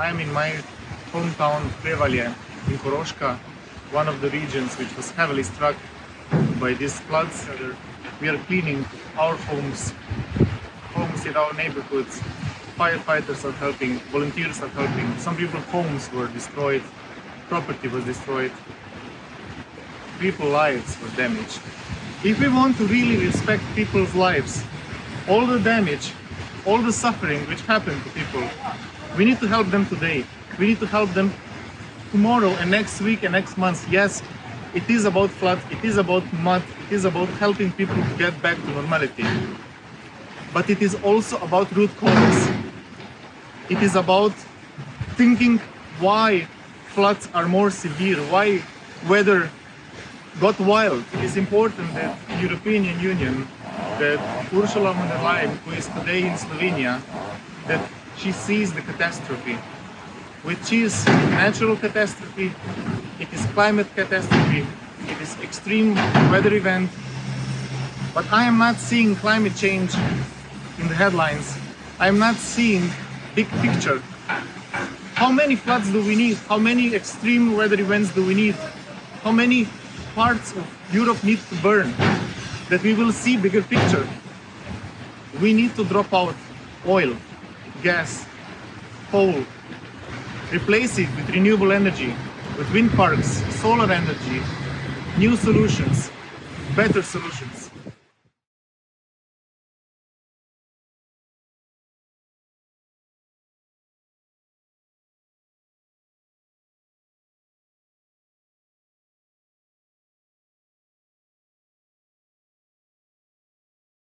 I am in my hometown Prevalje in Koroška, one of the regions which was heavily struck by these floods. We are cleaning our homes in our neighborhoods. Firefighters are helping, volunteers are helping. Some people's homes were destroyed, property was destroyed, people's lives were damaged. If we want to really respect people's lives, all the damage, all the suffering which happened to people, we need to help them today. We need to help them tomorrow and next week and next month. Yes, it is about flood, it is about mud, it is about helping people to get back to normality. But it is also about root causes. It is about thinking why floods are more severe, why weather got wild. It is important that the European Union, that Ursula von der Leyen, who is today in Slovenia, that she sees the catastrophe, which is natural catastrophe, it is climate catastrophe, it is extreme weather event. But I am not seeing climate change in the headlines. I am not seeing big picture. How many floods do we need? How many extreme weather events do we need? How many parts of Europe need to burn that we will see bigger picture? We need to drop out oil, gas, coal, replace it with renewable energy, with wind parks, solar energy, new solutions, better solutions.